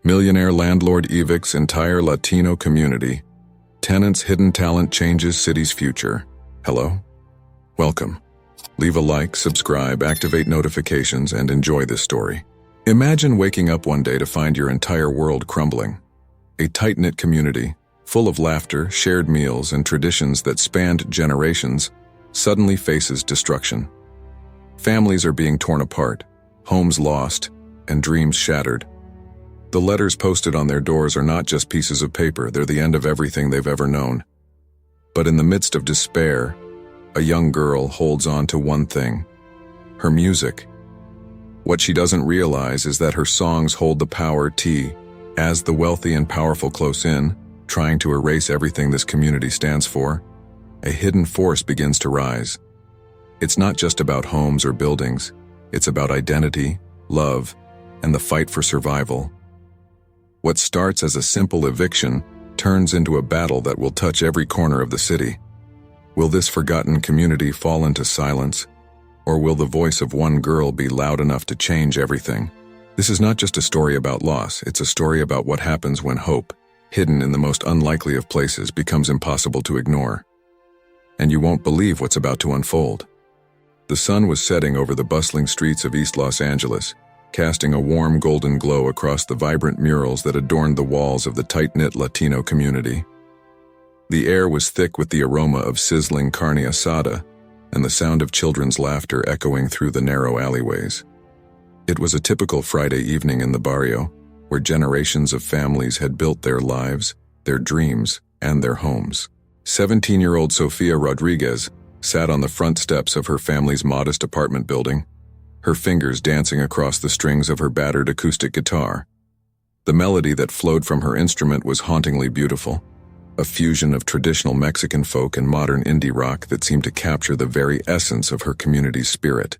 Millionaire landlord evicts entire Latino community. Tenants' hidden talent changes city's future. Hello? Welcome. Leave a like, subscribe, activate notifications, and enjoy this story. Imagine waking up one day to find your entire world crumbling. A tight-knit community, full of laughter, shared meals, and traditions that spanned generations, suddenly faces destruction. Families are being torn apart, homes lost, and dreams shattered. The letters posted on their doors are not just pieces of paper, they're the end of everything they've ever known. But in the midst of despair, a young girl holds on to one thing: her music. What she doesn't realize is that her songs hold the power as the wealthy and powerful close in, trying to erase everything this community stands for, a hidden force begins to rise. It's not just about homes or buildings, it's about identity, love, and the fight for survival. What starts as a simple eviction turns into a battle that will touch every corner of the city. Will this forgotten community fall into silence, or will the voice of one girl be loud enough to change everything? This is not just a story about loss, it's a story about what happens when hope, hidden in the most unlikely of places, becomes impossible to ignore. And you won't believe what's about to unfold. The sun was setting over the bustling streets of East Los Angeles, casting a warm golden glow across the vibrant murals that adorned the walls of the tight-knit Latino community. The air was thick with the aroma of sizzling carne asada and the sound of children's laughter echoing through the narrow alleyways. It was a typical Friday evening in the barrio, where generations of families had built their lives, their dreams, and their homes. 17-year-old Sofia Rodriguez sat on the front steps of her family's modest apartment building, her fingers dancing across the strings of her battered acoustic guitar. The melody that flowed from her instrument was hauntingly beautiful, a fusion of traditional Mexican folk and modern indie rock that seemed to capture the very essence of her community's spirit.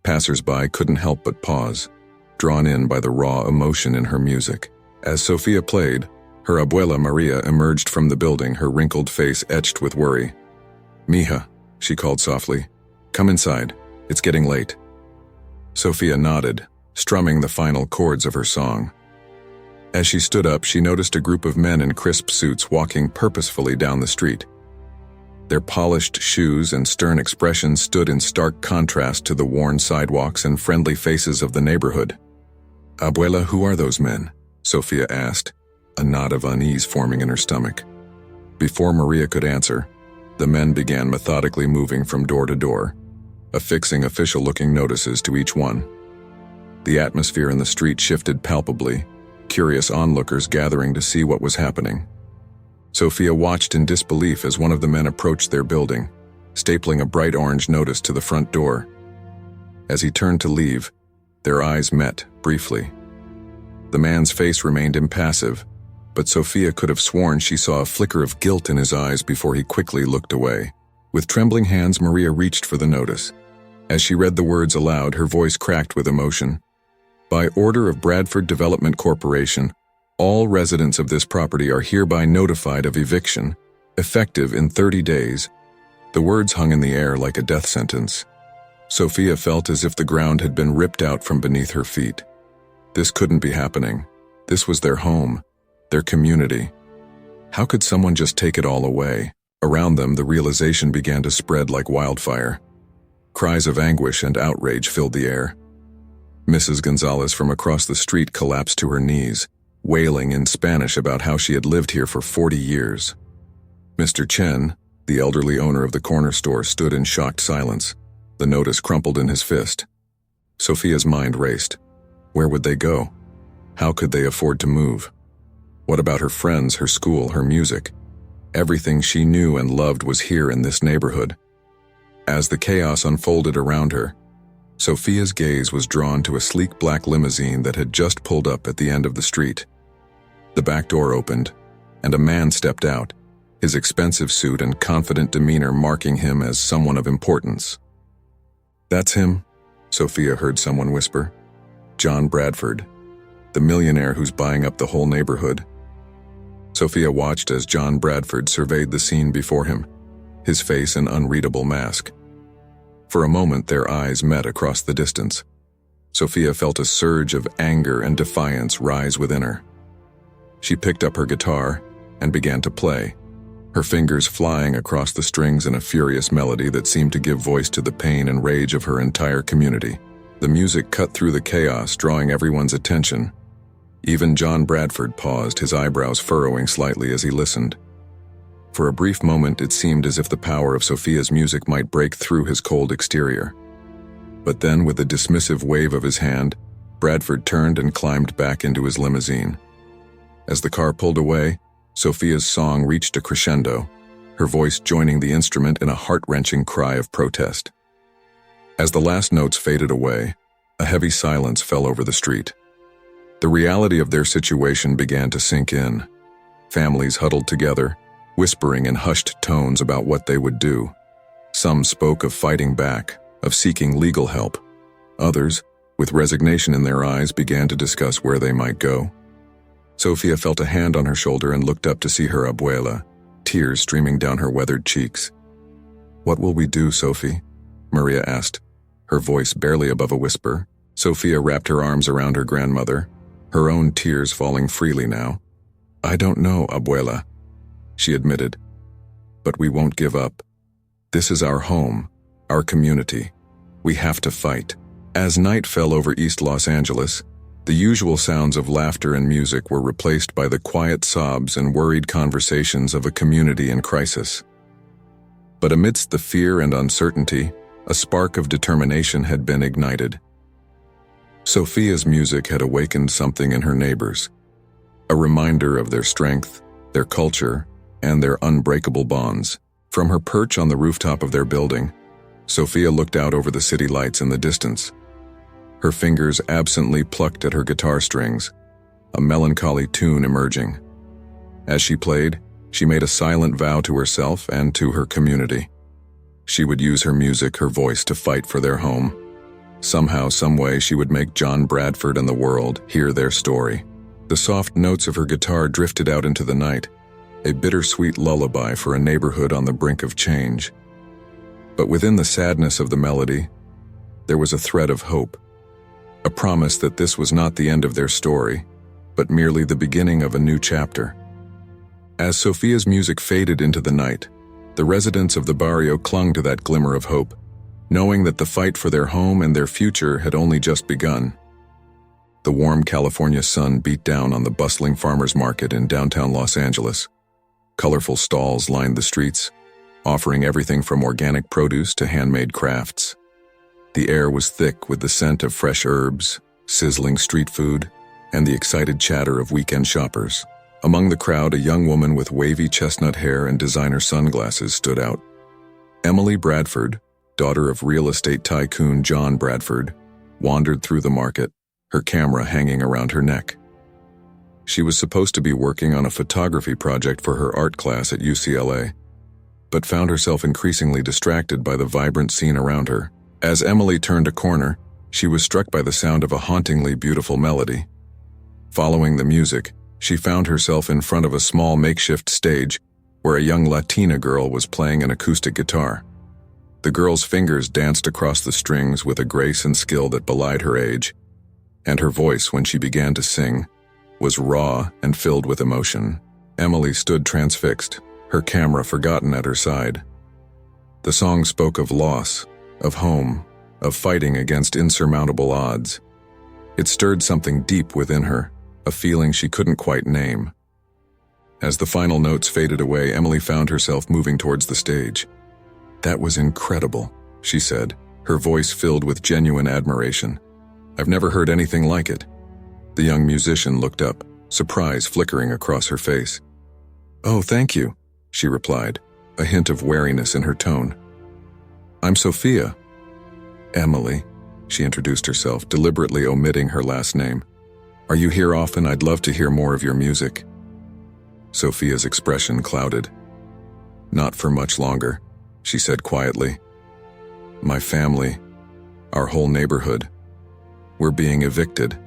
Passers-by couldn't help but pause, drawn in by the raw emotion in her music. As Sofia played, her abuela Maria emerged from the building, her wrinkled face etched with worry. "Mija," she called softly, "come inside. It's getting late." Sofia nodded, strumming the final chords of her song. As she stood up, she noticed a group of men in crisp suits walking purposefully down the street. Their polished shoes and stern expressions stood in stark contrast to the worn sidewalks and friendly faces of the neighborhood. "Abuela, who are those men?" Sofia asked, a knot of unease forming in her stomach. Before Maria could answer, the men began methodically moving from door to door, affixing official-looking notices to each one. The atmosphere in the street shifted palpably, curious onlookers gathering to see what was happening. Sofia watched in disbelief as one of the men approached their building, stapling a bright orange notice to the front door. As he turned to leave, their eyes met briefly. The man's face remained impassive, but Sofia could have sworn she saw a flicker of guilt in his eyes before he quickly looked away. With trembling hands, Maria reached for the notice. As she read the words aloud, her voice cracked with emotion. "By order of Bradford Development Corporation, all residents of this property are hereby notified of eviction, effective in 30 days. The words hung in the air like a death sentence. Sofia felt as if the ground had been ripped out from beneath her feet. This couldn't be happening. This was their home, their community. How could someone just take it all away? Around them, the realization began to spread like wildfire. Cries of anguish and outrage filled the air. Mrs. Gonzalez from across the street collapsed to her knees, wailing in Spanish about how she had lived here for 40 years. Mr. Chen, the elderly owner of the corner store, stood in shocked silence, the notice crumpled in his fist. Sofia's mind raced. Where would they go? How could they afford to move? What about her friends, her school, her music? Everything she knew and loved was here in this neighborhood. As the chaos unfolded around her, Sofia's gaze was drawn to a sleek black limousine that had just pulled up at the end of the street. The back door opened, and a man stepped out, his expensive suit and confident demeanor marking him as someone of importance. "That's him," Sofia heard someone whisper. "John Bradford, the millionaire who's buying up the whole neighborhood." Sofia watched as John Bradford surveyed the scene before him, his face an unreadable mask. For a moment their eyes met across the distance. Sophia felt a surge of anger and defiance rise within her. She picked up her guitar and began to play, her fingers flying across the strings in a furious melody that seemed to give voice to the pain and rage of her entire community. The music cut through the chaos, drawing everyone's attention. Even John Bradford paused, his eyebrows furrowing slightly as he listened. For a brief moment, it seemed as if the power of Sophia's music might break through his cold exterior. But then, with a dismissive wave of his hand, Bradford turned and climbed back into his limousine. As the car pulled away, Sophia's song reached a crescendo, her voice joining the instrument in a heart-wrenching cry of protest. As the last notes faded away, a heavy silence fell over the street. The reality of their situation began to sink in. Families huddled together, whispering in hushed tones about what they would do. Some spoke of fighting back, of seeking legal help. Others, with resignation in their eyes, began to discuss where they might go. Sophia felt a hand on her shoulder and looked up to see her abuela, tears streaming down her weathered cheeks. "What will we do, Sophie?" Maria asked, her voice barely above a whisper. Sophia wrapped her arms around her grandmother, her own tears falling freely now. "I don't know, abuela," she admitted, "but we won't give up. This is our home, our community. We have to fight." As night fell over East Los Angeles, the usual sounds of laughter and music were replaced by the quiet sobs and worried conversations of a community in crisis. But amidst the fear and uncertainty, a spark of determination had been ignited. Sophia's music had awakened something in her neighbors, a reminder of their strength, their culture, and their unbreakable bonds. From her perch on the rooftop of their building, Sophia looked out over the city lights in the distance. Her fingers absently plucked at her guitar strings, a melancholy tune emerging. As she played, she made a silent vow to herself and to her community. She would use her music, her voice, to fight for their home. Somehow, someway, she would make John Bradford and the world hear their story. The soft notes of her guitar drifted out into the night, a bittersweet lullaby for a neighborhood on the brink of change. But within the sadness of the melody, there was a thread of hope. A promise that this was not the end of their story, but merely the beginning of a new chapter. As Sophia's music faded into the night, the residents of the barrio clung to that glimmer of hope, knowing that the fight for their home and their future had only just begun. The warm California sun beat down on the bustling farmers market in downtown Los Angeles. Colorful stalls lined the streets, offering everything from organic produce to handmade crafts. The air was thick with the scent of fresh herbs, sizzling street food, and the excited chatter of weekend shoppers. Among the crowd, a young woman with wavy chestnut hair and designer sunglasses stood out. Emily Bradford, daughter of real estate tycoon John Bradford, wandered through the market, her camera hanging around her neck. She was supposed to be working on a photography project for her art class at UCLA, but found herself increasingly distracted by the vibrant scene around her. As Emily turned a corner, she was struck by the sound of a hauntingly beautiful melody. Following the music, she found herself in front of a small makeshift stage where a young Latina girl was playing an acoustic guitar. The girl's fingers danced across the strings with a grace and skill that belied her age, and her voice, when she began to sing, was raw and filled with emotion. Emily stood transfixed, her camera forgotten at her side. The song spoke of loss, of home, of fighting against insurmountable odds. It stirred something deep within her, a feeling she couldn't quite name. As the final notes faded away, Emily found herself moving towards the stage. "That was incredible," she said, her voice filled with genuine admiration. "I've never heard anything like it." The young musician looked up, surprise flickering across her face. "Oh, thank you," she replied, a hint of wariness in her tone. "I'm Sophia." "Emily," she introduced herself, deliberately omitting her last name. "Are you here often? I'd love to hear more of your music." Sophia's expression clouded. "Not for much longer," she said quietly. "My family, our whole neighborhood, we're being evicted.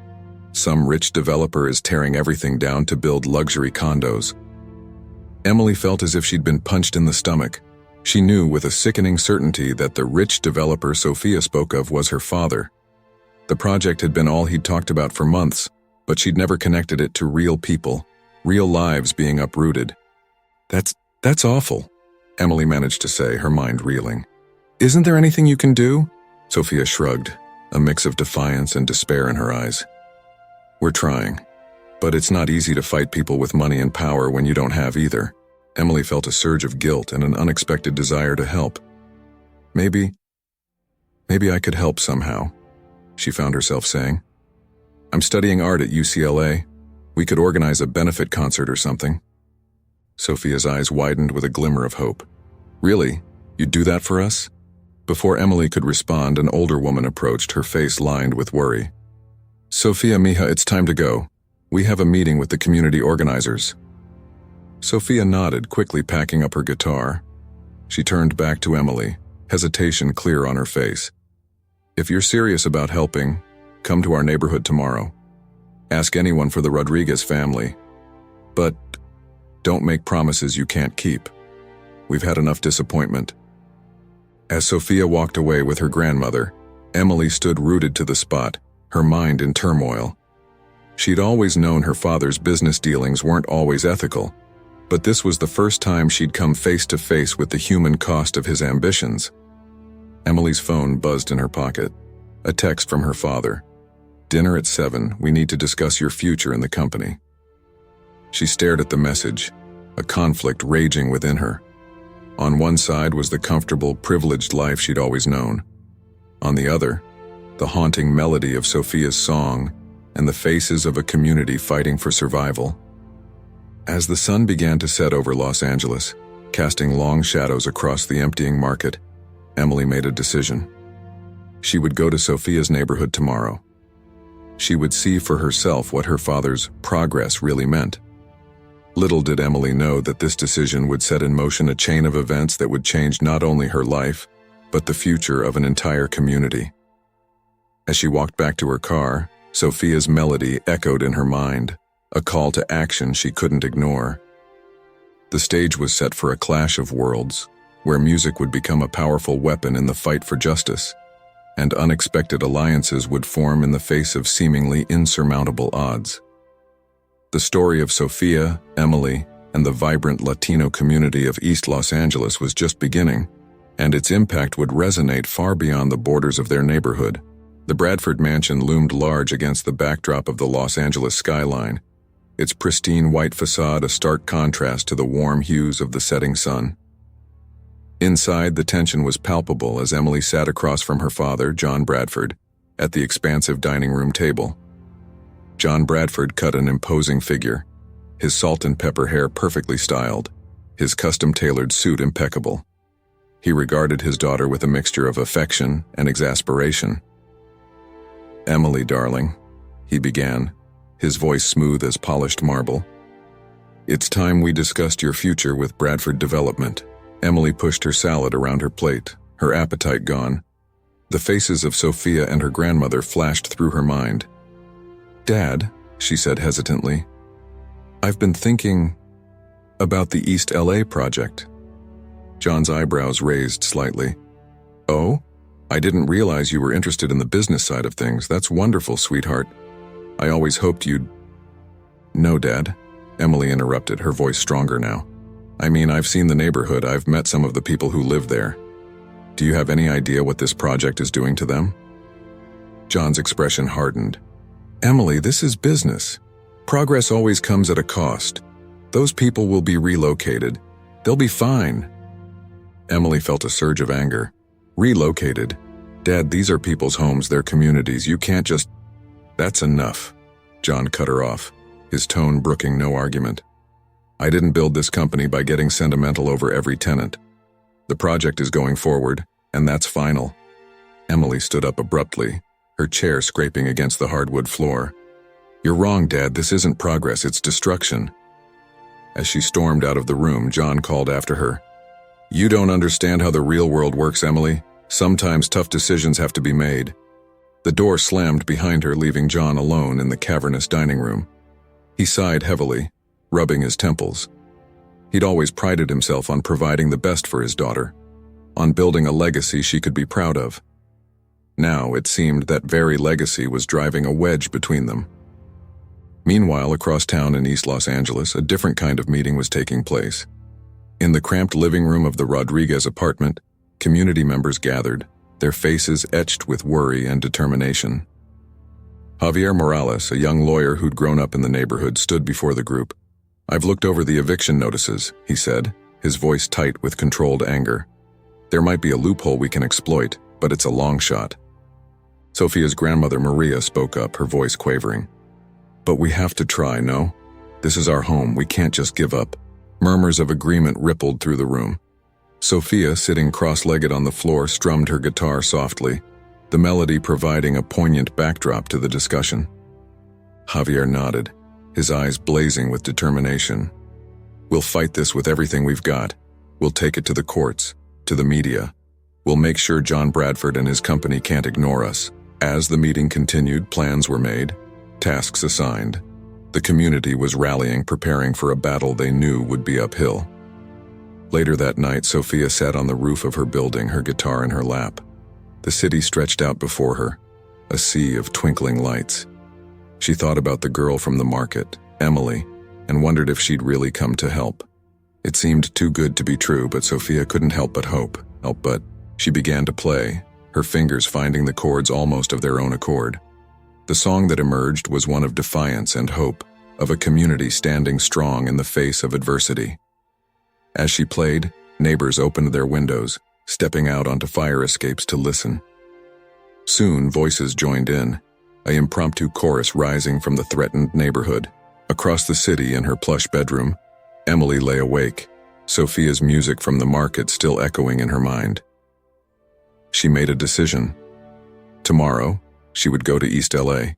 Some rich developer is tearing everything down to build luxury condos." Emily felt as if she'd been punched in the stomach. She knew with a sickening certainty that the rich developer Sophia spoke of was her father. The project had been all he'd talked about for months, but she'd never connected it to real people, real lives being uprooted. That's awful, Emily managed to say, her mind reeling. Isn't there anything you can do? Sophia shrugged, a mix of defiance and despair in her eyes. We're trying, but it's not easy to fight people with money and power when you don't have either. Emily felt a surge of guilt and an unexpected desire to help. Maybe I could help somehow, she found herself saying. I'm studying art at UCLA. We could organize a benefit concert or something. Sophia's eyes widened with a glimmer of hope. Really? You'd do that for us? Before Emily could respond, an older woman approached, her face lined with worry. Sophia, mija, it's time to go. We have a meeting with the community organizers. Sophia nodded, quickly packing up her guitar. She turned back to Emily, hesitation clear on her face. If you're serious about helping, come to our neighborhood tomorrow. Ask anyone for the Rodriguez family. But don't make promises you can't keep. We've had enough disappointment. As Sophia walked away with her grandmother, Emily stood rooted to the spot, her mind in turmoil. She'd always known her father's business dealings weren't always ethical, but this was the first time she'd come face to face with the human cost of his ambitions. Emily's phone buzzed in her pocket. A text from her father. Dinner at 7, we need to discuss your future in the company. She stared at the message, a conflict raging within her. On one side was the comfortable, privileged life she'd always known. On the other, the haunting melody of Sophia's song and the faces of a community fighting for survival. As the sun began to set over Los Angeles, casting long shadows across the emptying market, Emily made a decision. She would go to Sophia's neighborhood tomorrow. She would see for herself what her father's progress really meant. Little did Emily know that this decision would set in motion a chain of events that would change not only her life, but the future of an entire community. As she walked back to her car, Sophia's melody echoed in her mind, a call to action she couldn't ignore. The stage was set for a clash of worlds, where music would become a powerful weapon in the fight for justice, and unexpected alliances would form in the face of seemingly insurmountable odds. The story of Sophia, Emily, and the vibrant Latino community of East Los Angeles was just beginning, and its impact would resonate far beyond the borders of their neighborhood. The Bradford mansion loomed large against the backdrop of the Los Angeles skyline, its pristine white facade a stark contrast to the warm hues of the setting sun. Inside, the tension was palpable as Emily sat across from her father, John Bradford, at the expansive dining room table. John Bradford cut an imposing figure, his salt and pepper hair perfectly styled, his custom-tailored suit impeccable. He regarded his daughter with a mixture of affection and exasperation. "Emily, darling," he began, his voice smooth as polished marble. "It's time we discussed your future with Bradford Development." Emily pushed her salad around her plate, her appetite gone. The faces of Sophia and her grandmother flashed through her mind. "Dad," she said hesitantly, "I've been thinking about the East LA project." John's eyebrows raised slightly. "Oh? I didn't realize you were interested in the business side of things. That's wonderful, sweetheart. I always hoped you'd—" "No, Dad," Emily interrupted, her voice stronger now. "I mean, I've seen the neighborhood, I've met some of the people who live there. Do you have any idea what this project is doing to them?" John's expression hardened. "Emily, this is business. Progress always comes at a cost. Those people will be relocated. They'll be fine." Emily felt a surge of anger. "Relocated? Dad, these are people's homes, their communities. You can't just—" "That's enough," John cut her off, his tone brooking no argument. "I didn't build this company by getting sentimental over every tenant. The project is going forward, and that's final." Emily stood up abruptly, her chair scraping against the hardwood floor. "You're wrong, Dad. This isn't progress, it's destruction." As she stormed out of the room, John called after her. "You don't understand how the real world works, Emily. Sometimes tough decisions have to be made." The door slammed behind her, leaving John alone in the cavernous dining room. He sighed heavily, rubbing his temples. He'd always prided himself on providing the best for his daughter, on building a legacy she could be proud of. Now it seemed that very legacy was driving a wedge between them. Meanwhile, across town in East Los Angeles, a different kind of meeting was taking place. In the cramped living room of the Rodriguez apartment, community members gathered, their faces etched with worry and determination. Javier Morales, a young lawyer who'd grown up in the neighborhood, stood before the group. "I've looked over the eviction notices," he said, his voice tight with controlled anger. "There might be a loophole we can exploit, but it's a long shot." Sofia's grandmother Maria spoke up, her voice quavering. "But we have to try, no? This is our home, we can't just give up." Murmurs of agreement rippled through the room. Sofia, sitting cross-legged on the floor, strummed her guitar softly, the melody providing a poignant backdrop to the discussion. Javier nodded, his eyes blazing with determination. "We'll fight this with everything we've got. We'll take it to the courts, to the media. We'll make sure John Bradford and his company can't ignore us." As the meeting continued, plans were made, tasks assigned. The community was rallying, preparing for a battle they knew would be uphill. Later that night, Sofia sat on the roof of her building, her guitar in her lap. The city stretched out before her, a sea of twinkling lights. She thought about the girl from the market, Emily, and wondered if she'd really come to help. It seemed too good to be true, but Sofia couldn't help but hope. She began to play, her fingers finding the chords almost of their own accord. The song that emerged was one of defiance and hope, of a community standing strong in the face of adversity. As she played, neighbors opened their windows, stepping out onto fire escapes to listen. Soon, voices joined in, an impromptu chorus rising from the threatened neighborhood. Across the city in her plush bedroom, Emily lay awake, Sofia's music from the market still echoing in her mind. She made a decision. Tomorrow, she would go to East LA.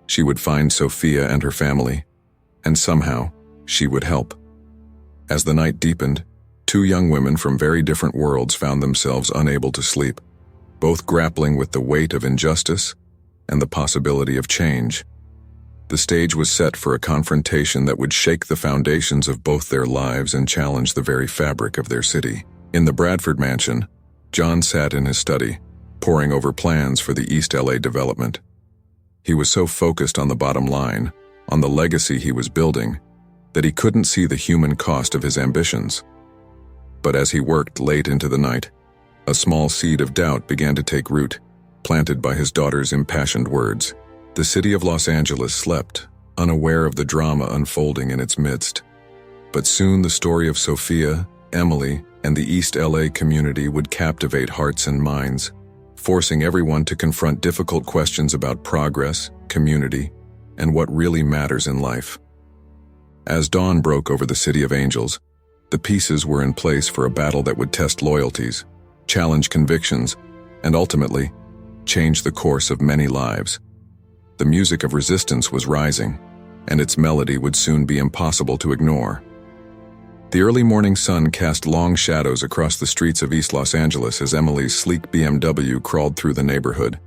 She would find Sofia and her family, and somehow, she would help. As the night deepened, two young women from very different worlds found themselves unable to sleep, both grappling with the weight of injustice and the possibility of change. The stage was set for a confrontation that would shake the foundations of both their lives and challenge the very fabric of their city. In the Bradford mansion, John sat in his study, poring over plans for the East LA development. He was so focused on the bottom line, on the legacy he was building, that he couldn't see the human cost of his ambitions. But as he worked late into the night, a small seed of doubt began to take root, planted by his daughter's impassioned words. The city of Los Angeles slept, unaware of the drama unfolding in its midst. But soon the story of Sofia, Emily, and the East LA community would captivate hearts and minds, forcing everyone to confront difficult questions about progress, community, and what really matters in life. As dawn broke over the City of Angels, the pieces were in place for a battle that would test loyalties, challenge convictions, and ultimately, change the course of many lives. The music of resistance was rising, and its melody would soon be impossible to ignore. The early morning sun cast long shadows across the streets of East Los Angeles as Emily's sleek BMW crawled through the neighborhood.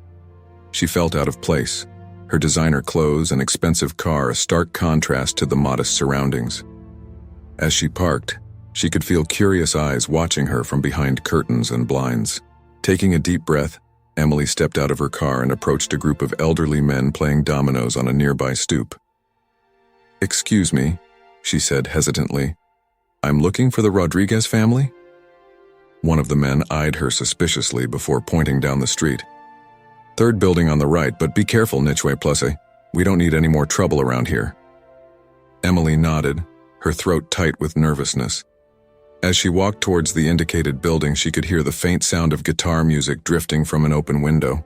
She felt out of place, her designer clothes and expensive car a stark contrast to the modest surroundings. As she parked, she could feel curious eyes watching her from behind curtains and blinds. Taking a deep breath, Emily stepped out of her car and approached a group of elderly men playing dominoes on a nearby stoop. "Excuse me," she said hesitantly. "I'm looking for the Rodriguez family?" One of the men eyed her suspiciously before pointing down the street. "Third building on the right, but be careful, Nichue Plus. We don't need any more trouble around here." Emily nodded, her throat tight with nervousness. As she walked towards the indicated building, she could hear the faint sound of guitar music drifting from an open window.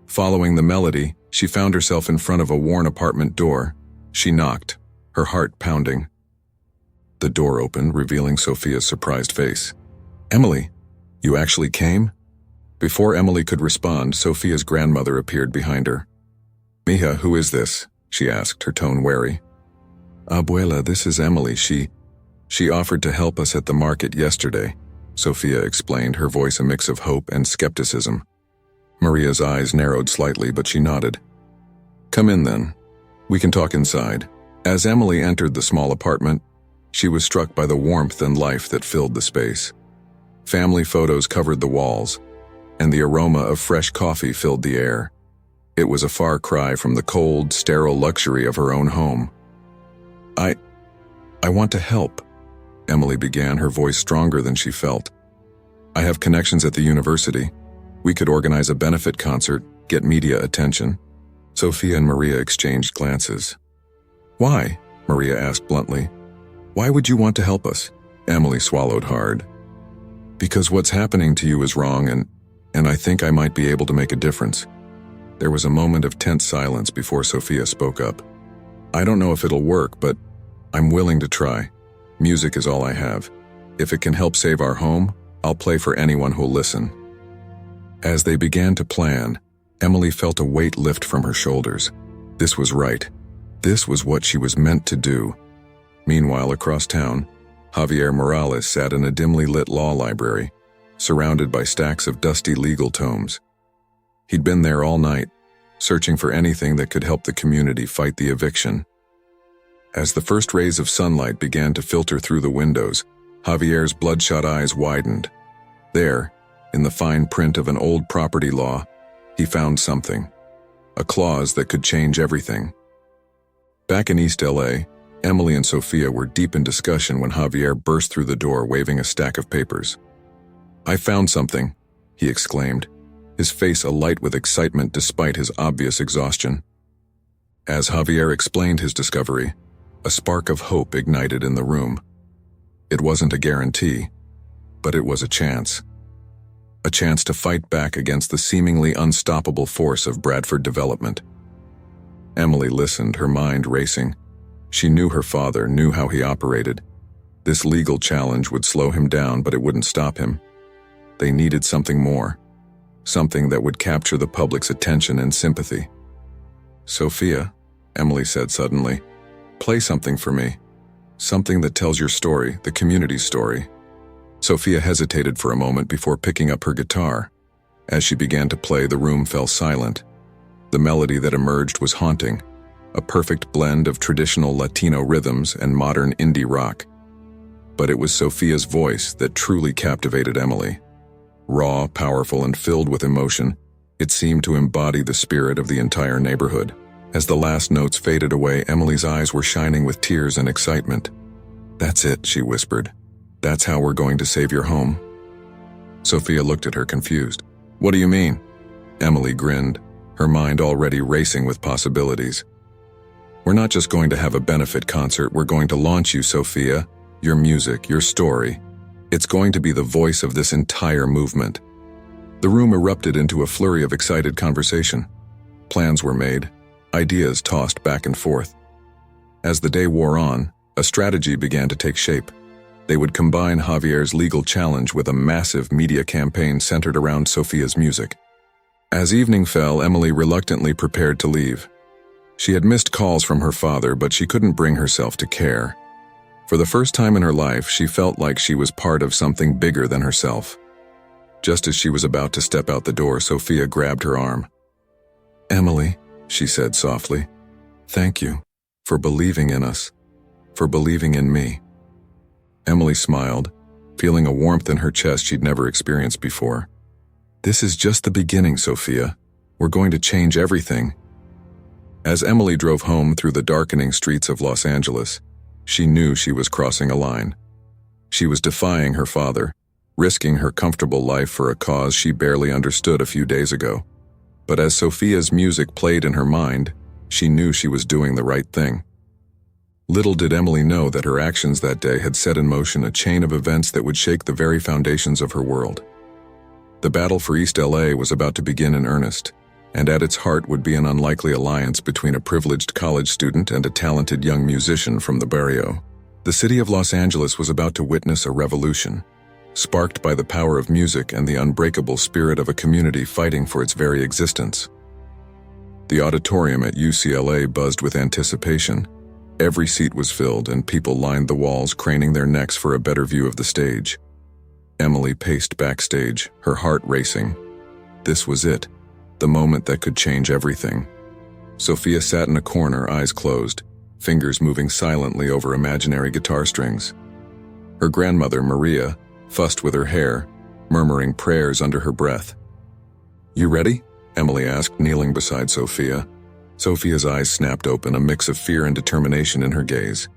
Following the melody, she found herself in front of a worn apartment door. She knocked, her heart pounding. The door opened, revealing Sofia's surprised face. "Emily, you actually came?" Before Emily could respond, Sofia's grandmother appeared behind her. "Mija, who is this?" she asked, her tone wary. "Abuela, this is Emily. She offered to help us at the market yesterday," Sofia explained, her voice a mix of hope and skepticism. Maria's eyes narrowed slightly, but she nodded. "Come in then. We can talk inside." As Emily entered the small apartment, she was struck by the warmth and life that filled the space. Family photos covered the walls, and the aroma of fresh coffee filled the air. It was a far cry from the cold, sterile luxury of her own home. I want to help, Emily began, her voice stronger than she felt. I have connections at the university. We could organize a benefit concert, get media attention. Sophia and Maria exchanged glances. Why? Maria asked bluntly. Why would you want to help us? Emily swallowed hard. Because what's happening to you is wrong, and I think I might be able to make a difference. There was a moment of tense silence before Sophia spoke up. I don't know if it'll work, but I'm willing to try. Music is all I have. If it can help save our home, I'll play for anyone who'll listen. As they began to plan, Emily felt a weight lift from her shoulders. This was right. This was what she was meant to do. Meanwhile, across town, Javier Morales sat in a dimly lit law library, surrounded by stacks of dusty legal tomes. He'd been there all night, searching for anything that could help the community fight the eviction. As the first rays of sunlight began to filter through the windows, Javier's bloodshot eyes widened. There, in the fine print of an old property law, he found something. A clause that could change everything. Back in East LA, Emily and Sophia were deep in discussion when Javier burst through the door waving a stack of papers. I found something, he exclaimed, his face alight with excitement despite his obvious exhaustion. As Javier explained his discovery, a spark of hope ignited in the room. It wasn't a guarantee, but it was a chance. A chance to fight back against the seemingly unstoppable force of Bradford development. Emily listened, her mind racing. She knew her father, knew how he operated. This legal challenge would slow him down, but it wouldn't stop him. They needed something more. Something that would capture the public's attention and sympathy. Sophia, Emily said suddenly, play something for me. Something that tells your story, the community's story. Sophia hesitated for a moment before picking up her guitar. As she began to play, the room fell silent. The melody that emerged was haunting, a perfect blend of traditional Latino rhythms and modern indie rock. But it was Sophia's voice that truly captivated Emily. Raw, powerful, and filled with emotion, it seemed to embody the spirit of the entire neighborhood. As the last notes faded away, Emily's eyes were shining with tears and excitement. That's it, she whispered. That's how we're going to save your home. Sophia looked at her confused. What do you mean? Emily grinned, her mind already racing with possibilities. We're not just going to have a benefit concert, we're going to launch you, Sophia. Your music, your story. It's going to be the voice of this entire movement. The room erupted into a flurry of excited conversation. Plans were made, ideas tossed back and forth. As the day wore on, a strategy began to take shape. They would combine Javier's legal challenge with a massive media campaign centered around Sophia's music. As evening fell, Emily reluctantly prepared to leave. She had missed calls from her father, but she couldn't bring herself to care. For the first time in her life, she felt like she was part of something bigger than herself. Just as she was about to step out the door, Sophia grabbed her arm. Emily, she said softly, thank you for believing in us, for believing in me. Emily smiled, feeling a warmth in her chest she'd never experienced before. This is just the beginning, Sophia. We're going to change everything. As Emily drove home through the darkening streets of Los Angeles, she knew she was crossing a line. She was defying her father, risking her comfortable life for a cause she barely understood a few days ago. But as Sophia's music played in her mind, she knew she was doing the right thing. Little did Emily know that her actions that day had set in motion a chain of events that would shake the very foundations of her world. The battle for East LA was about to begin in earnest, and at its heart would be an unlikely alliance between a privileged college student and a talented young musician from the barrio. The city of Los Angeles was about to witness a revolution, sparked by the power of music and the unbreakable spirit of a community fighting for its very existence. The auditorium at UCLA buzzed with anticipation. Every seat was filled, and people lined the walls, craning their necks for a better view of the stage. Emily paced backstage, her heart racing. This was it, the moment that could change everything. Sophia sat in a corner, eyes closed, fingers moving silently over imaginary guitar strings. Her grandmother, Maria, fussed with her hair, murmuring prayers under her breath. You ready? Emily asked, kneeling beside Sophia. Sophia's eyes snapped open, a mix of fear and determination in her gaze.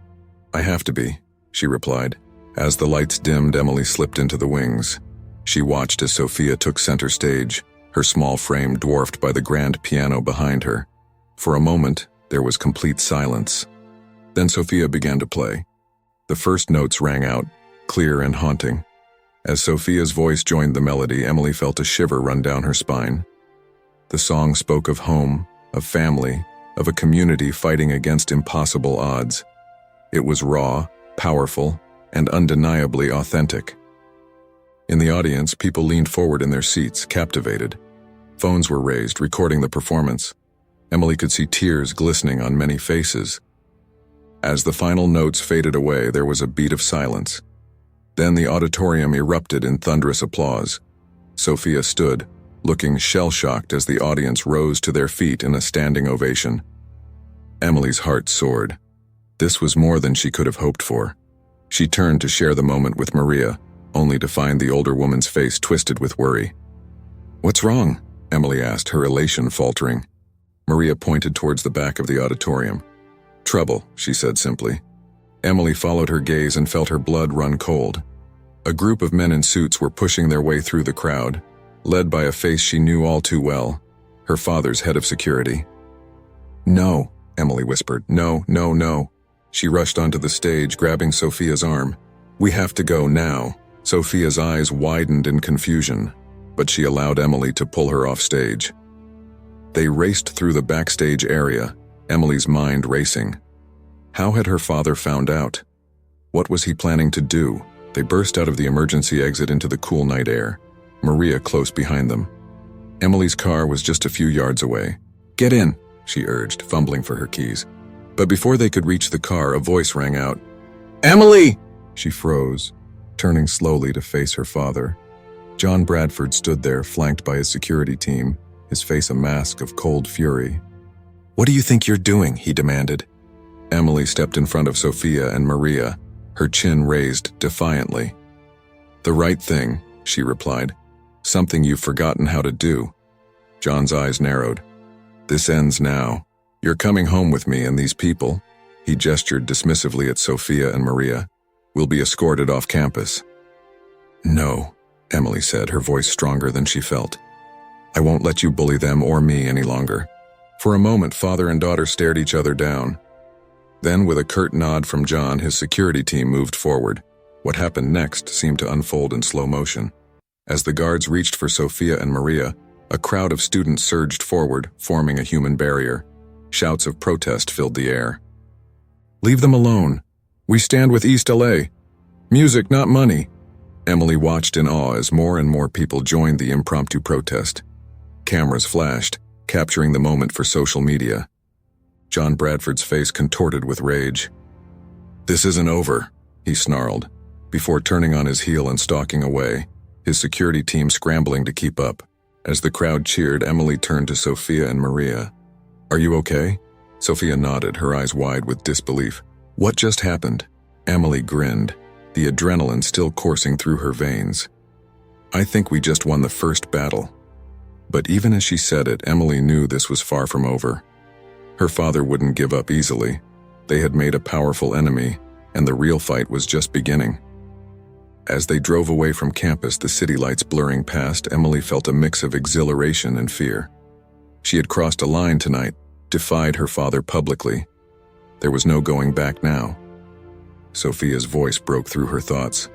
I have to be, she replied. As the lights dimmed, Emily slipped into the wings. She watched as Sophia took center stage, her small frame dwarfed by the grand piano behind her. For a moment, there was complete silence. Then Sophia began to play. The first notes rang out, clear and haunting. As Sophia's voice joined the melody, Emily felt a shiver run down her spine. The song spoke of home, of family, of a community fighting against impossible odds. It was raw, powerful, and undeniably authentic. In the audience, people leaned forward in their seats, captivated. Phones were raised, recording the performance. Emily could see tears glistening on many faces. As the final notes faded away, there was a beat of silence. Then the auditorium erupted in thunderous applause. Sophia stood, looking shell-shocked as the audience rose to their feet in a standing ovation. Emily's heart soared. This was more than she could have hoped for. She turned to share the moment with Maria, only to find the older woman's face twisted with worry. "What's wrong?" Emily asked, her elation faltering. Maria pointed towards the back of the auditorium. "Trouble," she said simply. Emily followed her gaze and felt her blood run cold. A group of men in suits were pushing their way through the crowd, led by a face she knew all too well, her father's head of security. "No," Emily whispered. "No, no, no." She rushed onto the stage, grabbing Sophia's arm. "We have to go now." Sophia's eyes widened in confusion, but she allowed Emily to pull her off stage. They raced through the backstage area, Emily's mind racing. How had her father found out? What was he planning to do? They burst out of the emergency exit into the cool night air, Maria close behind them. Emily's car was just a few yards away. "Get in," she urged, fumbling for her keys. But before they could reach the car, a voice rang out. "Emily!" She froze, turning slowly to face her father. John Bradford stood there, flanked by his security team, his face a mask of cold fury. "What do you think you're doing?" he demanded. Emily stepped in front of Sophia and Maria, her chin raised defiantly. "The right thing," she replied. "Something you've forgotten how to do." John's eyes narrowed. "This ends now. You're coming home with me and these people," he gestured dismissively at Sophia and Maria, "will be escorted off campus." "No," Emily said, her voice stronger than she felt. "I won't let you bully them or me any longer." For a moment, father and daughter stared each other down. Then, with a curt nod from John, his security team moved forward. What happened next seemed to unfold in slow motion. As the guards reached for Sophia and Maria, a crowd of students surged forward, forming a human barrier. Shouts of protest filled the air. "Leave them alone. We stand with East LA. Music, not money." Emily watched in awe as more and more people joined the impromptu protest. Cameras flashed, capturing the moment for social media. John Bradford's face contorted with rage. "This isn't over," he snarled, before turning on his heel and stalking away, his security team scrambling to keep up. As the crowd cheered, Emily turned to Sophia and Maria. "Are you okay?" Sophia nodded, her eyes wide with disbelief. "What just happened?" Emily grinned, the adrenaline still coursing through her veins. "I think we just won the first battle." But even as she said it, Emily knew this was far from over. Her father wouldn't give up easily. They had made a powerful enemy, and the real fight was just beginning. As they drove away from campus, the city lights blurring past, Emily felt a mix of exhilaration and fear. She had crossed a line tonight, defied her father publicly. There was no going back now. Sophia's voice broke through her thoughts.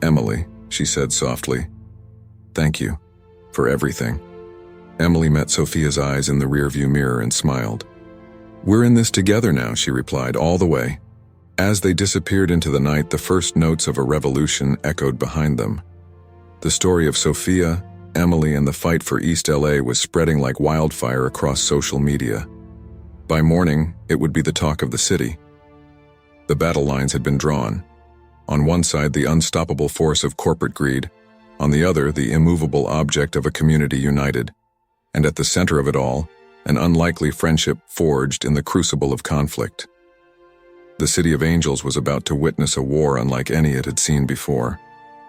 "Emily," she said softly, "thank you for everything." Emily met Sophia's eyes in the rearview mirror and smiled. "We're in this together now," she replied, "all the way." As they disappeared into the night, the first notes of a revolution echoed behind them. The story of Sophia, Emily, and the fight for East LA was spreading like wildfire across social media. By morning, it would be the talk of the city. The battle lines had been drawn. On one side, the unstoppable force of corporate greed. On the other, the immovable object of a community united. And at the center of it all, an unlikely friendship forged in the crucible of conflict. The City of Angels was about to witness a war unlike any it had seen before.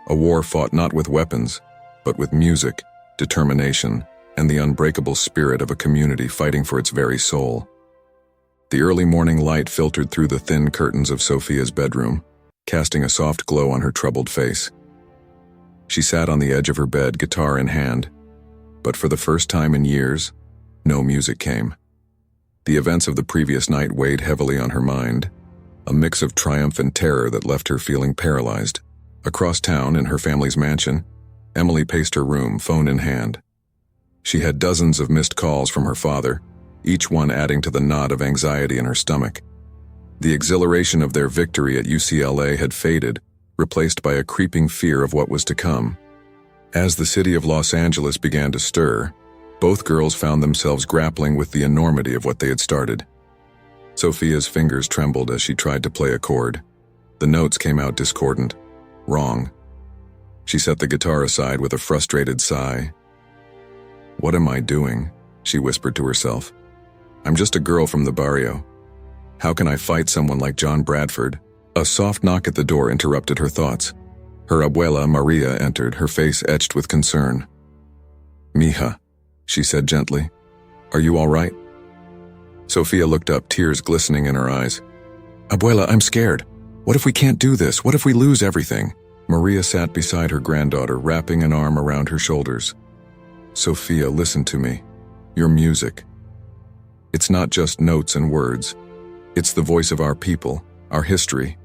A war fought not with weapons, but with music, determination, and the unbreakable spirit of a community fighting for its very soul. The early morning light filtered through the thin curtains of Sophia's bedroom, casting a soft glow on her troubled face. She sat on the edge of her bed, guitar in hand, but for the first time in years, no music came. The events of the previous night weighed heavily on her mind, a mix of triumph and terror that left her feeling paralyzed. Across town, in her family's mansion, Emily paced her room, phone in hand. She had dozens of missed calls from her father, each one adding to the knot of anxiety in her stomach. The exhilaration of their victory at UCLA had faded, replaced by a creeping fear of what was to come. As the city of Los Angeles began to stir, both girls found themselves grappling with the enormity of what they had started. Sophia's fingers trembled as she tried to play a chord. The notes came out discordant, wrong. She set the guitar aside with a frustrated sigh. "What am I doing?" she whispered to herself. "I'm just a girl from the barrio. How can I fight someone like John Bradford?" A soft knock at the door interrupted her thoughts. Her abuela, Maria, entered, her face etched with concern. "Mija," she said gently, "are you all right?" Sophia looked up, tears glistening in her eyes. "Abuela, I'm scared. What if we can't do this? What if we lose everything?" Maria sat beside her granddaughter, wrapping an arm around her shoulders. "Sophia, listen to me. Your music. It's not just notes and words. It's the voice of our people, our history.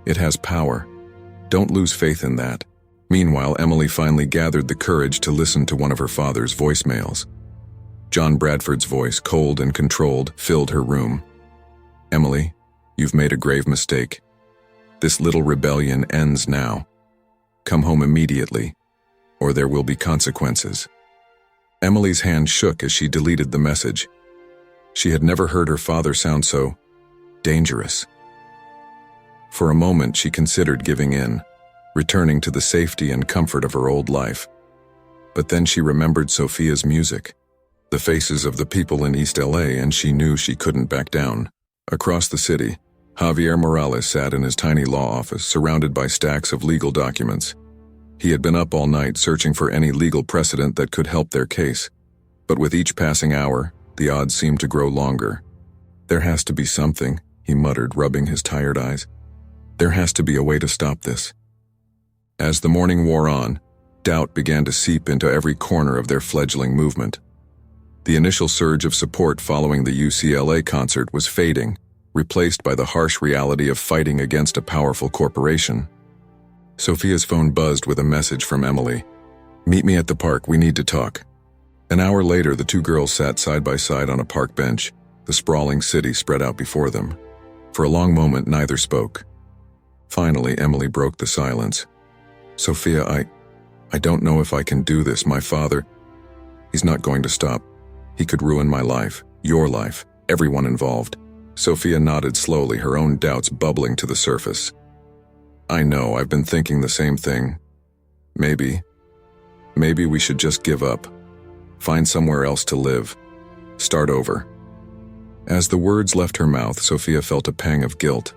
It has power. Don't lose faith in that." Meanwhile, Emily finally gathered the courage to listen to one of her father's voicemails. John Bradford's voice, cold and controlled, filled her room. "Emily, you've made a grave mistake. This little rebellion ends now. Come home immediately, or there will be consequences." Emily's hand shook as she deleted the message. She had never heard her father sound so dangerous. For a moment, she considered giving in, returning to the safety and comfort of her old life. But then she remembered Sophia's music, the faces of the people in East LA, and she knew she couldn't back down. Across the city, Javier Morales sat in his tiny law office, surrounded by stacks of legal documents. He had been up all night searching for any legal precedent that could help their case. But with each passing hour, the odds seemed to grow longer. "There has to be something," he muttered, rubbing his tired eyes. "There has to be a way to stop this." As the morning wore on, doubt began to seep into every corner of their fledgling movement. The initial surge of support following the UCLA concert was fading, replaced by the harsh reality of fighting against a powerful corporation. Sophia's phone buzzed with a message from Emily. "Meet me at the park, we need to talk." An hour later, the two girls sat side by side on a park bench, the sprawling city spread out before them. For a long moment, neither spoke. Finally, Emily broke the silence. "Sophia, I don't know if I can do this. My father, he's not going to stop. He could ruin my life, your life, everyone involved." Sophia nodded slowly, her own doubts bubbling to the surface. "I know, I've been thinking the same thing. Maybe we should just give up. Find somewhere else to live. Start over." As the words left her mouth, Sophia felt a pang of guilt.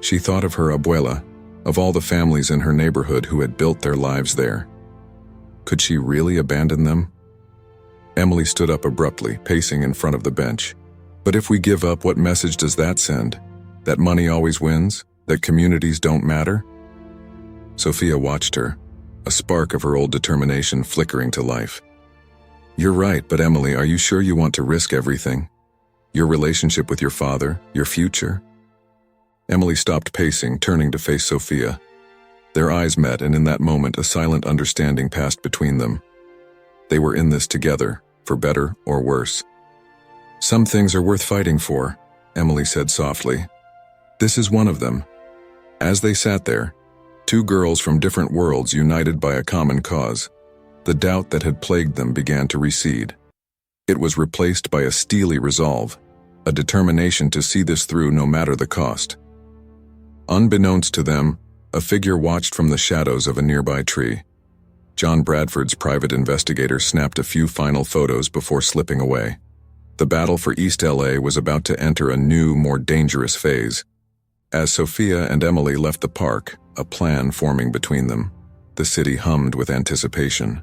She thought of her abuela, of all the families in her neighborhood who had built their lives there. Could she really abandon them? Emily stood up abruptly, pacing in front of the bench. "But if we give up, what message does that send? That money always wins? That communities don't matter?" Sophia watched her, a spark of her old determination flickering to life. "You're right, but Emily, are you sure you want to risk everything? Your relationship with your father, your future?" Emily stopped pacing, turning to face Sophia. Their eyes met, and in that moment a silent understanding passed between them. They were in this together, for better or worse. "Some things are worth fighting for," Emily said softly. "This is one of them." As they sat there, two girls from different worlds united by a common cause, the doubt that had plagued them began to recede. It was replaced by a steely resolve, a determination to see this through no matter the cost. Unbeknownst to them, a figure watched from the shadows of a nearby tree. John Bradford's private investigator snapped a few final photos before slipping away. The battle for East LA was about to enter a new, more dangerous phase. As Sophia and Emily left the park, a plan forming between them. The city hummed with anticipation.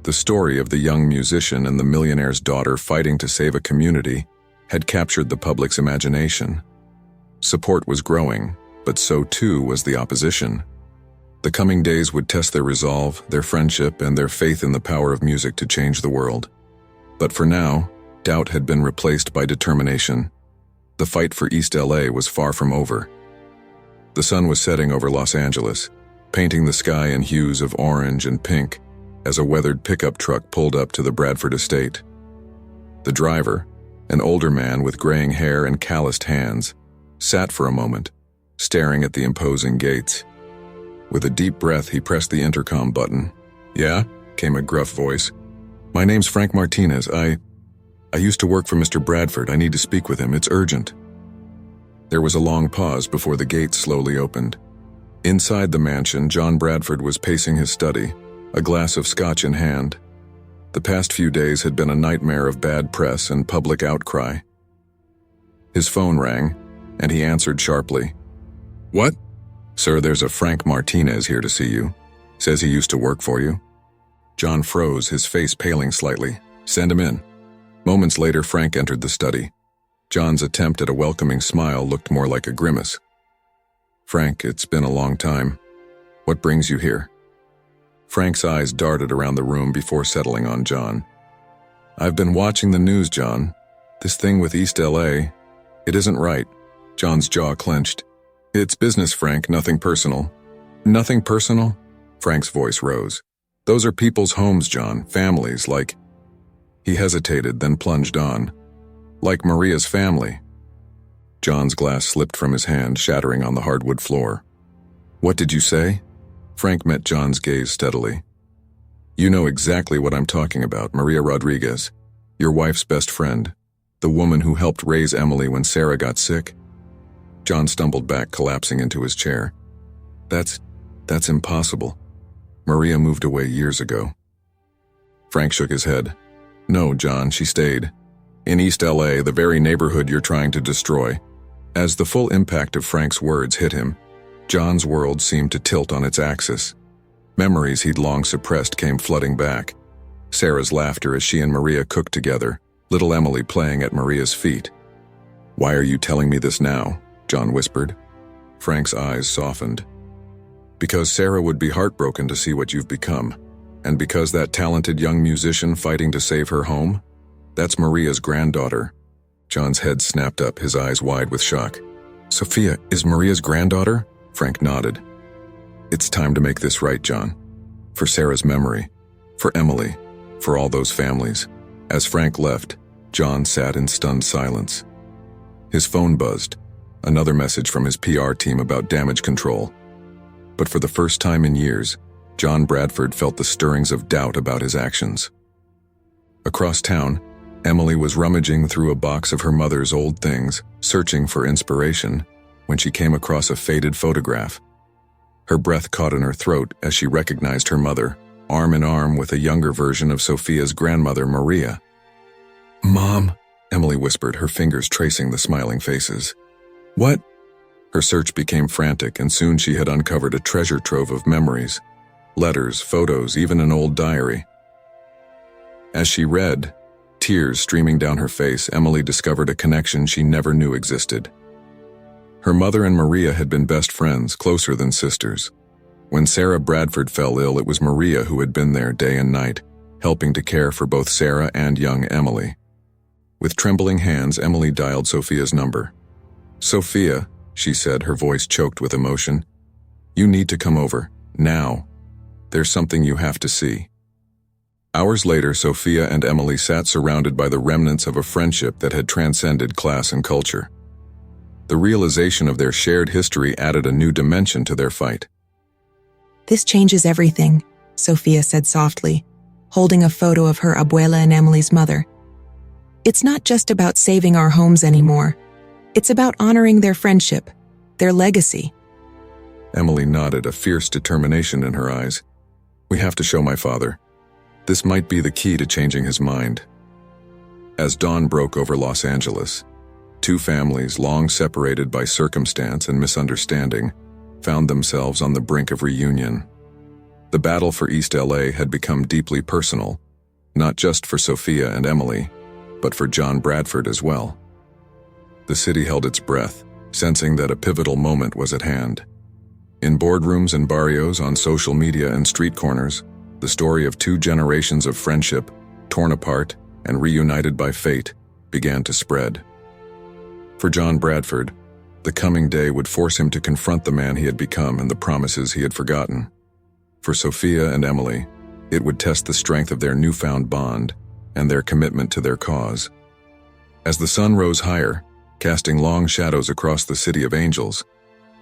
The story of the young musician and the millionaire's daughter fighting to save a community had captured the public's imagination. Support was growing, but so too was the opposition. The coming days would test their resolve, their friendship, and their faith in the power of music to change the world. But for now, doubt had been replaced by determination. The fight for East LA was far from over. The sun was setting over Los Angeles, painting the sky in hues of orange and pink as a weathered pickup truck pulled up to the Bradford estate. The driver, an older man with graying hair and calloused hands, sat for a moment, staring at the imposing gates. With a deep breath, he pressed the intercom button. "Yeah?" came a gruff voice. "My name's Frank Martinez. I used to work for Mr. Bradford. I need to speak with him. It's urgent." There was a long pause before the gates slowly opened. Inside the mansion, John Bradford was pacing his study, a glass of scotch in hand. The past few days had been a nightmare of bad press and public outcry. His phone rang, and he answered sharply. "What?" "Sir, there's a Frank Martinez here to see you. Says he used to work for you." John froze, his face paling slightly. "Send him in." Moments later, Frank entered the study. John's attempt at a welcoming smile looked more like a grimace. "Frank, it's been a long time. What brings you here?" Frank's eyes darted around the room before settling on John. "I've been watching the news, John. This thing with East LA, it isn't right." John's jaw clenched. "It's business, Frank, nothing personal." "Nothing personal?" Frank's voice rose. "Those are people's homes, John, families, like..." He hesitated, then plunged on. "Like Maria's family." John's glass slipped from his hand, shattering on the hardwood floor. "What did you say?" Frank met John's gaze steadily. "You know exactly what I'm talking about, Maria Rodriguez, your wife's best friend, the woman who helped raise Emily when Sarah got sick." John stumbled back, collapsing into his chair. That's impossible. Maria moved away years ago." Frank shook his head. "No, John, she stayed. In East LA, the very neighborhood you're trying to destroy." As the full impact of Frank's words hit him, John's world seemed to tilt on its axis. Memories he'd long suppressed came flooding back. Sarah's laughter as she and Maria cooked together, little Emily playing at Maria's feet. "Why are you telling me this now?" John whispered. Frank's eyes softened. "Because Sarah would be heartbroken to see what you've become. And because that talented young musician fighting to save her home? That's Maria's granddaughter." John's head snapped up, his eyes wide with shock. "Sophia is Maria's granddaughter?" Frank nodded. "It's time to make this right, John. For Sarah's memory. For Emily. For all those families." As Frank left, John sat in stunned silence. His phone buzzed. Another message from his PR team about damage control. But for the first time in years, John Bradford felt the stirrings of doubt about his actions. Across town, Emily was rummaging through a box of her mother's old things, searching for inspiration, when she came across a faded photograph. Her breath caught in her throat as she recognized her mother, arm in arm with a younger version of Sophia's grandmother, Maria. "Mom," Emily whispered, her fingers tracing the smiling faces. "What?" Her search became frantic, and soon she had uncovered a treasure trove of memories. Letters, photos, even an old diary. As she read, tears streaming down her face, Emily discovered a connection she never knew existed. Her mother and Maria had been best friends, closer than sisters. When Sarah Bradford fell ill, it was Maria who had been there day and night, helping to care for both Sarah and young Emily. With trembling hands, Emily dialed Sophia's number. "Sophia," she said, her voice choked with emotion. "You need to come over, now. There's something you have to see." Hours later, Sophia and Emily sat surrounded by the remnants of a friendship that had transcended class and culture. The realization of their shared history added a new dimension to their fight. "This changes everything," Sophia said softly, holding a photo of her abuela and Emily's mother. "It's not just about saving our homes anymore. It's about honoring their friendship, their legacy." Emily nodded, a fierce determination in her eyes. "We have to show my father. This might be the key to changing his mind." As dawn broke over Los Angeles, two families, long separated by circumstance and misunderstanding, found themselves on the brink of reunion. The battle for East LA had become deeply personal, not just for Sophia and Emily, but for John Bradford as well. The city held its breath, sensing that a pivotal moment was at hand. In boardrooms and barrios, on social media and street corners, the story of 2 generations of friendship, torn apart and reunited by fate, began to spread. For John Bradford, the coming day would force him to confront the man he had become and the promises he had forgotten. For Sophia and Emily, it would test the strength of their newfound bond and their commitment to their cause. As the sun rose higher, casting long shadows across the city of angels,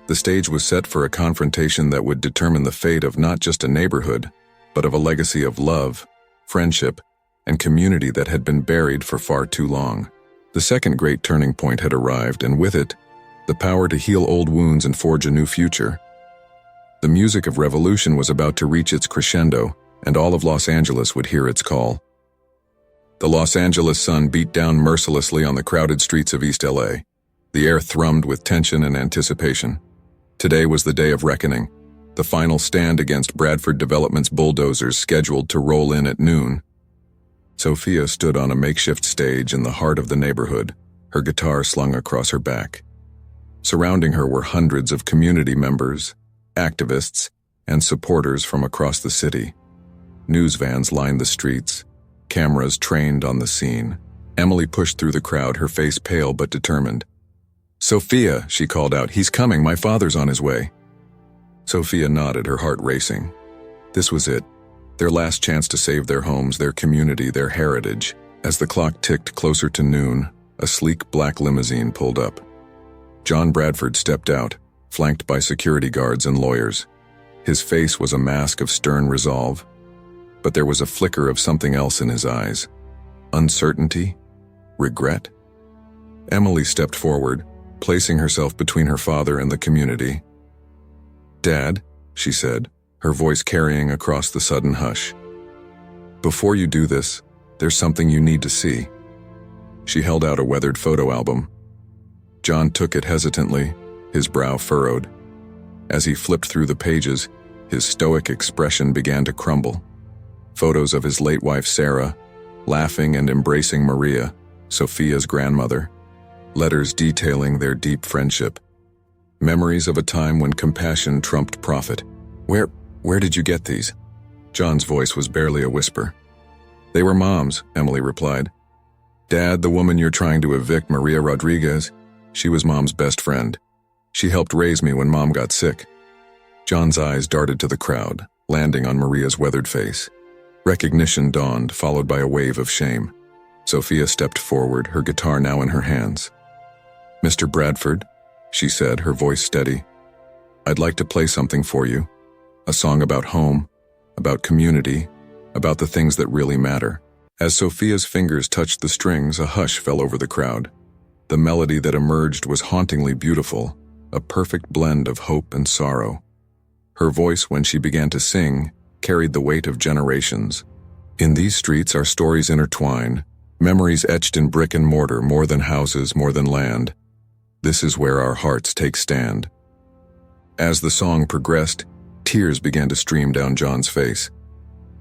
the stage was set for a confrontation that would determine the fate of not just a neighborhood, but of a legacy of love, friendship, and community that had been buried for far too long. The second great turning point had arrived, and with it, the power to heal old wounds and forge a new future. The music of revolution was about to reach its crescendo, and all of Los Angeles would hear its call. The Los Angeles sun beat down mercilessly on the crowded streets of East LA. The air thrummed with tension and anticipation. Today was the day of reckoning, the final stand against Bradford Development's bulldozers scheduled to roll in at noon. Sophia stood on a makeshift stage in the heart of the neighborhood, her guitar slung across her back. Surrounding her were hundreds of community members, activists, and supporters from across the city. News vans lined the streets, cameras trained on the scene. Emily pushed through the crowd, her face pale but determined. "Sophia," she called out, "he's coming, my father's on his way." Sophia nodded, her heart racing. This was it, their last chance to save their homes, their community, their heritage. As the clock ticked closer to noon, a sleek black limousine pulled up. John Bradford stepped out, flanked by security guards and lawyers. His face was a mask of stern resolve, but there was a flicker of something else in his eyes. Uncertainty? Regret? Emily stepped forward, placing herself between her father and the community. "Dad," she said, her voice carrying across the sudden hush. "Before you do this, there's something you need to see." She held out a weathered photo album. John took it hesitantly, his brow furrowed. As he flipped through the pages, his stoic expression began to crumble. Photos of his late wife Sarah, laughing and embracing Maria, Sophia's grandmother. Letters detailing their deep friendship. Memories of a time when compassion trumped profit. Where did you get these?" John's voice was barely a whisper. "They were Mom's," Emily replied. "Dad, the woman you're trying to evict, Maria Rodriguez, she was Mom's best friend. She helped raise me when Mom got sick." John's eyes darted to the crowd, landing on Maria's weathered face. Recognition dawned, followed by a wave of shame. Sophia stepped forward, her guitar now in her hands. "Mr. Bradford," she said, her voice steady, "I'd like to play something for you. A song about home, about community, about the things that really matter." As Sophia's fingers touched the strings, a hush fell over the crowd. The melody that emerged was hauntingly beautiful, a perfect blend of hope and sorrow. Her voice, when she began to sing, carried the weight of generations. "In these streets our stories intertwine, memories etched in brick and mortar, more than houses, more than land. This is where our hearts take stand." As the song progressed, tears began to stream down John's face.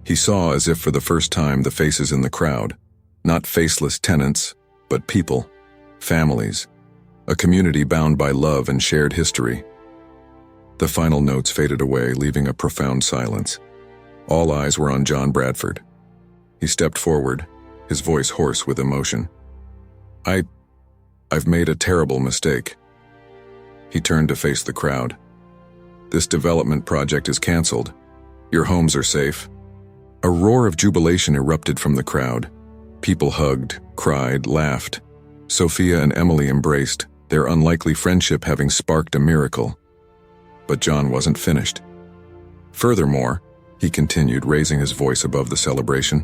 He saw, as if for the first time, the faces in the crowd. Not faceless tenants, but people, families, a community bound by love and shared history. The final notes faded away, leaving a profound silence. All eyes were on John Bradford. He stepped forward, his voice hoarse with emotion. I've made a terrible mistake." He turned to face the crowd. "This development project is canceled. Your homes are safe." A roar of jubilation erupted from the crowd. People hugged, cried, laughed. Sophia and Emily embraced, their unlikely friendship having sparked a miracle. But John wasn't finished. "Furthermore," he continued, raising his voice above the celebration,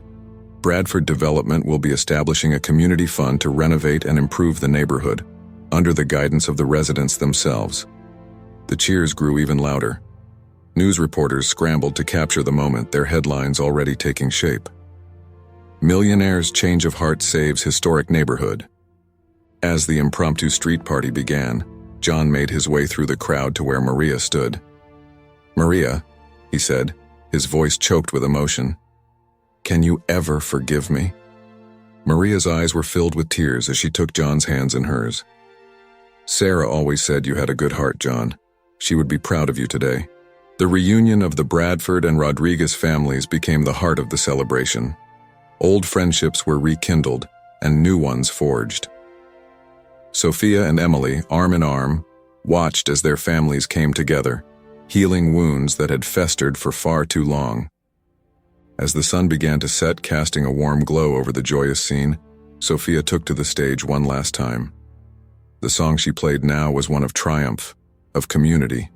"Bradford Development will be establishing a community fund to renovate and improve the neighborhood, under the guidance of the residents themselves." The cheers grew even louder. News reporters scrambled to capture the moment, their headlines already taking shape. "Millionaire's change of heart saves historic neighborhood." As the impromptu street party began, John made his way through the crowd to where Maria stood. "Maria," he said, his voice choked with emotion. "Can you ever forgive me?" Maria's eyes were filled with tears as she took John's hands in hers. "Sarah always said you had a good heart, John. She would be proud of you today." The reunion of the Bradford and Rodriguez families became the heart of the celebration. Old friendships were rekindled and new ones forged. Sophia and Emily, arm in arm, watched as their families came together, healing wounds that had festered for far too long. As the sun began to set, casting a warm glow over the joyous scene, Sophia took to the stage one last time. The song she played now was one of triumph, of community,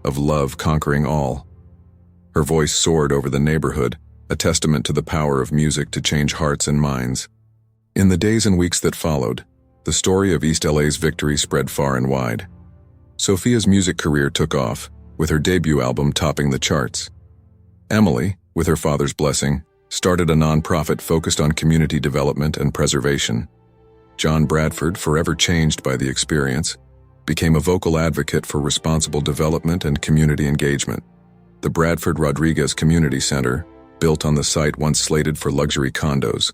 of love conquering all. Her voice soared over the neighborhood, a testament to the power of music to change hearts and minds. In the days and weeks that followed, the story of East LA's victory spread far and wide. Sophia's music career took off, with her debut album topping the charts. Emily, with her father's blessing, started a nonprofit focused on community development and preservation. John Bradford, forever changed by the experience, became a vocal advocate for responsible development and community engagement. The Bradford Rodriguez Community Center, built on the site once slated for luxury condos,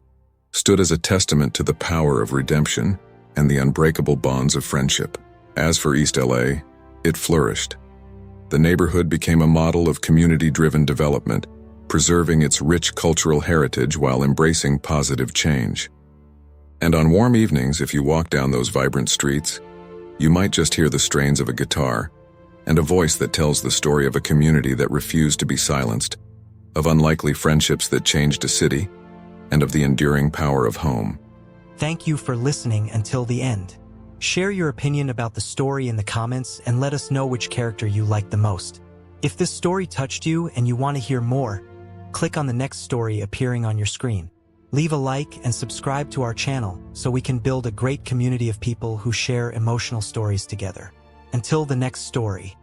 stood as a testament to the power of redemption and the unbreakable bonds of friendship. As for East LA, it flourished. The neighborhood became a model of community-driven development, preserving its rich cultural heritage while embracing positive change. And on warm evenings, if you walk down those vibrant streets, you might just hear the strains of a guitar and a voice that tells the story of a community that refused to be silenced, of unlikely friendships that changed a city, and of the enduring power of home. Thank you for listening until the end. Share your opinion about the story in the comments and let us know which character you liked the most. If this story touched you and you want to hear more, click on the next story appearing on your screen. Leave a like and subscribe to our channel so we can build a great community of people who share emotional stories together. Until the next story.